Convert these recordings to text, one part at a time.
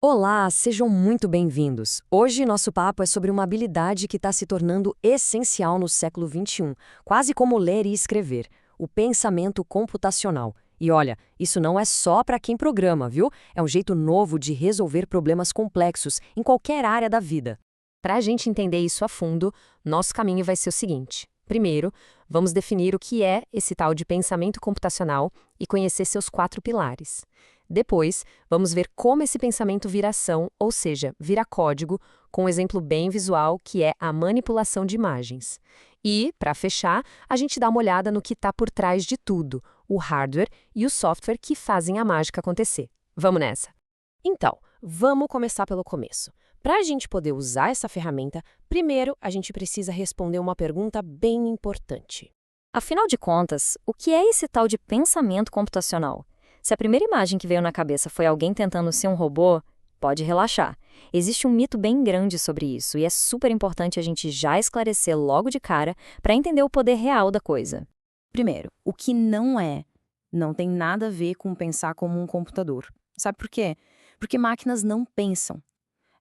Olá, sejam muito bem-vindos. Hoje nosso papo é sobre uma habilidade que está se tornando essencial no século XXI, quase como ler e escrever, o pensamento computacional. E olha, isso não é só para quem programa, viu? É um jeito novo de resolver problemas complexos em qualquer área da vida. Para a gente entender isso a fundo, nosso caminho vai ser o seguinte. Primeiro, vamos definir o que é esse tal de pensamento computacional e conhecer seus 4 pilares. Depois, vamos ver como esse pensamento vira ação, ou seja, vira código, com um exemplo bem visual que é a manipulação de imagens. E, para fechar, a gente dá uma olhada no que está por trás de tudo, o hardware e o software que fazem a mágica acontecer. Vamos nessa? Então, vamos começar pelo começo. Para a gente poder usar essa ferramenta, primeiro a gente precisa responder uma pergunta bem importante. Afinal de contas, o que é esse tal de pensamento computacional? Se a primeira imagem que veio na cabeça foi alguém tentando ser um robô, pode relaxar. Existe um mito bem grande sobre isso e é super importante a gente já esclarecer logo de cara para entender o poder real da coisa. Primeiro, o que não tem nada a ver com pensar como um computador. Sabe por quê? Porque máquinas não pensam.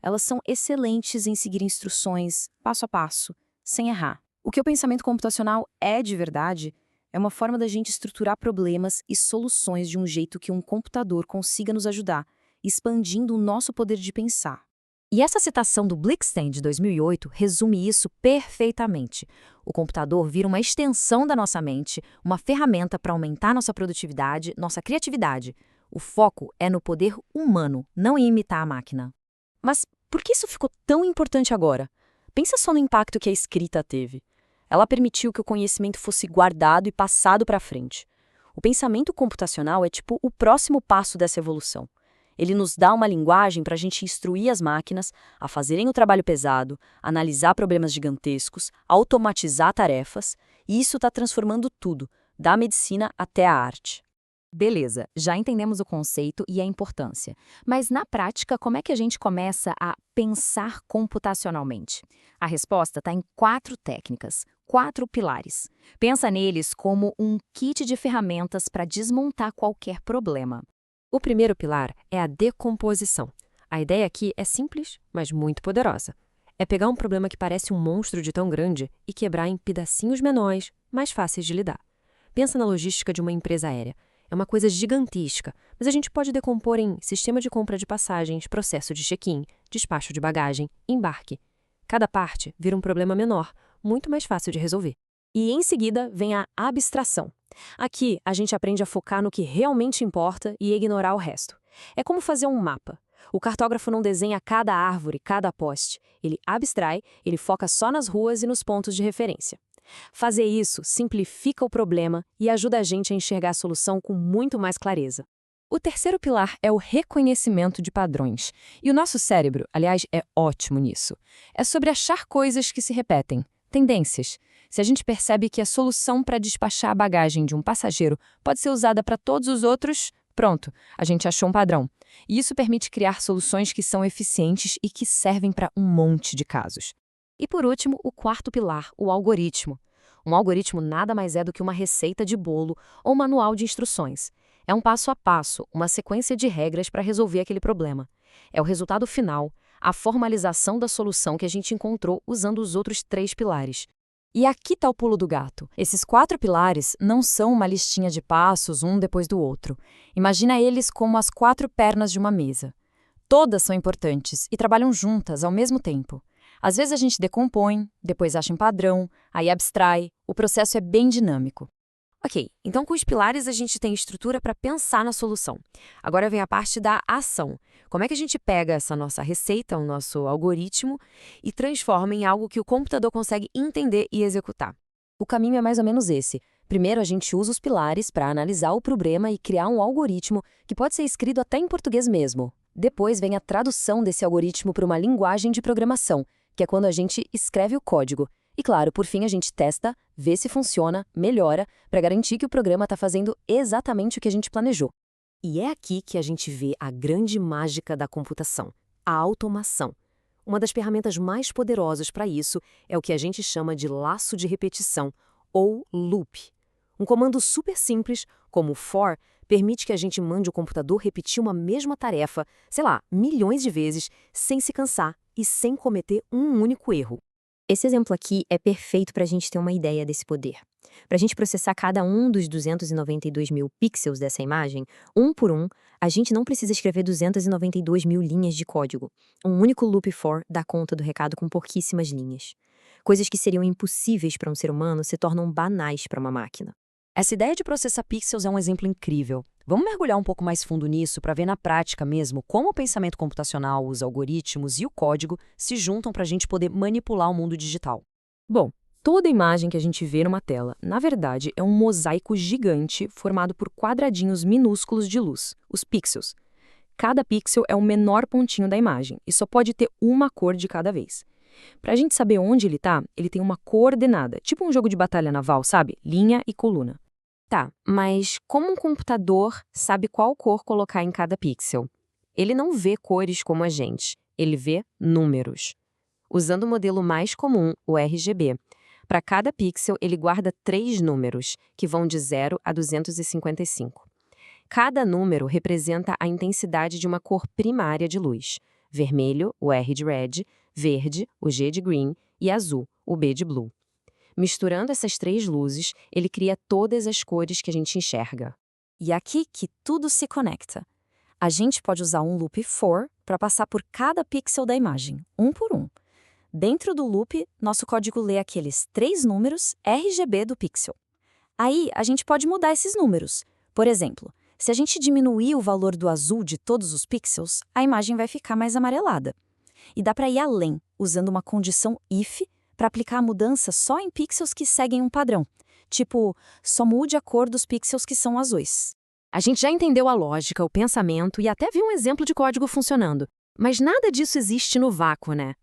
Elas são excelentes em seguir instruções, passo a passo, sem errar. O que o pensamento computacional é de verdade é uma forma da gente estruturar problemas e soluções de um jeito que um computador consiga nos ajudar, expandindo o nosso poder de pensar. E essa citação do Blixen de 2008 resume isso perfeitamente. O computador vira uma extensão da nossa mente, uma ferramenta para aumentar nossa produtividade, nossa criatividade. O foco é no poder humano, não em imitar a máquina. Mas por que isso ficou tão importante agora? Pensa só no impacto que a escrita teve. Ela permitiu que o conhecimento fosse guardado e passado para frente. O pensamento computacional é tipo o próximo passo dessa evolução. Ele nos dá uma linguagem para a gente instruir as máquinas a fazerem o trabalho pesado, analisar problemas gigantescos, automatizar tarefas, e isso está transformando tudo, da medicina até a arte. Beleza, já entendemos o conceito e a importância. Mas na prática, como é que a gente começa a pensar computacionalmente? A resposta está em 4 técnicas, 4 pilares. Pensa neles como um kit de ferramentas para desmontar qualquer problema. O primeiro pilar é a decomposição. A ideia aqui é simples, mas muito poderosa. É pegar um problema que parece um monstro de tão grande e quebrar em pedacinhos menores, mais fáceis de lidar. Pensa na logística de uma empresa aérea. É uma coisa gigantesca, mas a gente pode decompor em sistema de compra de passagens, processo de check-in, despacho de bagagem, embarque. Cada parte vira um problema menor, muito mais fácil de resolver. E em seguida vem a abstração. Aqui a gente aprende a focar no que realmente importa e ignorar o resto. É como fazer um mapa. O cartógrafo não desenha cada árvore, cada poste. Ele abstrai, ele foca só nas ruas e nos pontos de referência. Fazer isso simplifica o problema e ajuda a gente a enxergar a solução com muito mais clareza. O terceiro pilar é o reconhecimento de padrões. E o nosso cérebro, aliás, é ótimo nisso. É sobre achar coisas que se repetem, tendências. Se a gente percebe que a solução para despachar a bagagem de um passageiro pode ser usada para todos os outros, pronto, a gente achou um padrão. E isso permite criar soluções que são eficientes e que servem para um monte de casos. E por último, o quarto pilar, o algoritmo. Um algoritmo nada mais é do que uma receita de bolo ou manual de instruções. É um passo a passo, uma sequência de regras para resolver aquele problema. É o resultado final, a formalização da solução que a gente encontrou usando os outros 3 pilares. E aqui está o pulo do gato. Esses 4 pilares não são uma listinha de passos, um depois do outro. Imagina eles como as 4 pernas de uma mesa. Todas são importantes e trabalham juntas ao mesmo tempo. Às vezes a gente decompõe, depois acha um padrão, aí abstrai. O processo é bem dinâmico. Ok, então com os pilares a gente tem estrutura para pensar na solução. Agora vem a parte da ação. Como é que a gente pega essa nossa receita, o nosso algoritmo, e transforma em algo que o computador consegue entender e executar? O caminho é mais ou menos esse. Primeiro a gente usa os pilares para analisar o problema e criar um algoritmo que pode ser escrito até em português mesmo. Depois vem a tradução desse algoritmo para uma linguagem de programação, que é quando a gente escreve o código. E claro, por fim a gente testa, vê se funciona, melhora, para garantir que o programa está fazendo exatamente o que a gente planejou. E é aqui que a gente vê a grande mágica da computação, a automação. Uma das ferramentas mais poderosas para isso é o que a gente chama de laço de repetição, ou loop. Um comando super simples, como o for, permite que a gente mande o computador repetir uma mesma tarefa, sei lá, milhões de vezes, sem se cansar e sem cometer um único erro. Esse exemplo aqui é perfeito para a gente ter uma ideia desse poder. Para a gente processar cada um dos 292 mil pixels dessa imagem, um por um, a gente não precisa escrever 292 mil linhas de código. Um único loop for dá conta do recado com pouquíssimas linhas. Coisas que seriam impossíveis para um ser humano se tornam banais para uma máquina. Essa ideia de processar pixels é um exemplo incrível. Vamos mergulhar um pouco mais fundo nisso para ver na prática mesmo como o pensamento computacional, os algoritmos e o código se juntam para a gente poder manipular o mundo digital. Bom, toda imagem que a gente vê numa tela, na verdade, é um mosaico gigante formado por quadradinhos minúsculos de luz, os pixels. Cada pixel é o menor pontinho da imagem e só pode ter uma cor de cada vez. Para a gente saber onde ele está, ele tem uma coordenada, tipo um jogo de batalha naval, sabe? Linha e coluna. Tá, mas como um computador sabe qual cor colocar em cada pixel? Ele não vê cores como a gente, ele vê números. Usando o modelo mais comum, o RGB, para cada pixel ele guarda 3 números, que vão de 0 a 255. Cada número representa a intensidade de uma cor primária de luz. Vermelho, o R de red, verde, o G de green e azul, o B de blue. Misturando essas 3 luzes, ele cria todas as cores que a gente enxerga. E aqui que tudo se conecta. A gente pode usar um loop for para passar por cada pixel da imagem, um por um. Dentro do loop, nosso código lê aqueles 3 números RGB do pixel. Aí, a gente pode mudar esses números. Por exemplo, se a gente diminuir o valor do azul de todos os pixels, a imagem vai ficar mais amarelada. E dá para ir além, usando uma condição if, para aplicar a mudança só em pixels que seguem um padrão. Tipo, só mude a cor dos pixels que são azuis. A gente já entendeu a lógica, o pensamento e até viu um exemplo de código funcionando. Mas nada disso existe no vácuo, né?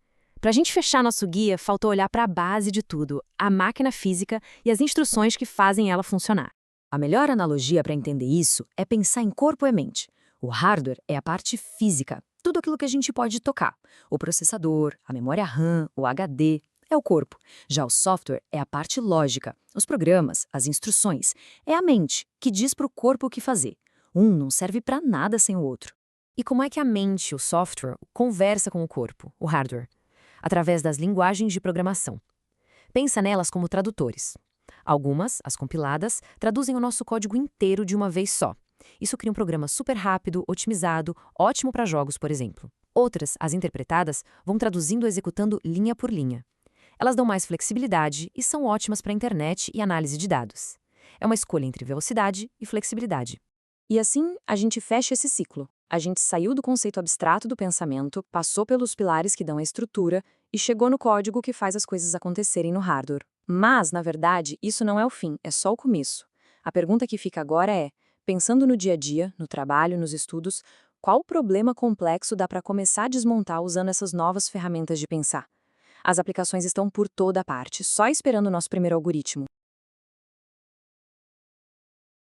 Para a gente fechar nosso guia, faltou olhar para a base de tudo, a máquina física e as instruções que fazem ela funcionar. A melhor analogia para entender isso é pensar em corpo e mente. O hardware é a parte física, tudo aquilo que a gente pode tocar. O processador, a memória RAM, o HD, é o corpo. Já o software é a parte lógica, os programas, as instruções. É a mente, que diz para o corpo o que fazer. Um não serve para nada sem o outro. E como é que a mente, o software, conversa com o corpo, o hardware? Através das linguagens de programação. Pensa nelas como tradutores. Algumas, as compiladas, traduzem o nosso código inteiro de uma vez só. Isso cria um programa super rápido, otimizado, ótimo para jogos, por exemplo. Outras, as interpretadas, vão traduzindo e executando linha por linha. Elas dão mais flexibilidade e são ótimas para a internet e análise de dados. É uma escolha entre velocidade e flexibilidade. E assim, a gente fecha esse ciclo. A gente saiu do conceito abstrato do pensamento, passou pelos pilares que dão a estrutura e chegou no código que faz as coisas acontecerem no hardware. Mas, na verdade, isso não é o fim, é só o começo. A pergunta que fica agora é, pensando no dia a dia, no trabalho, nos estudos, qual problema complexo dá para começar a desmontar usando essas novas ferramentas de pensar? As aplicações estão por toda parte, só esperando o nosso primeiro algoritmo.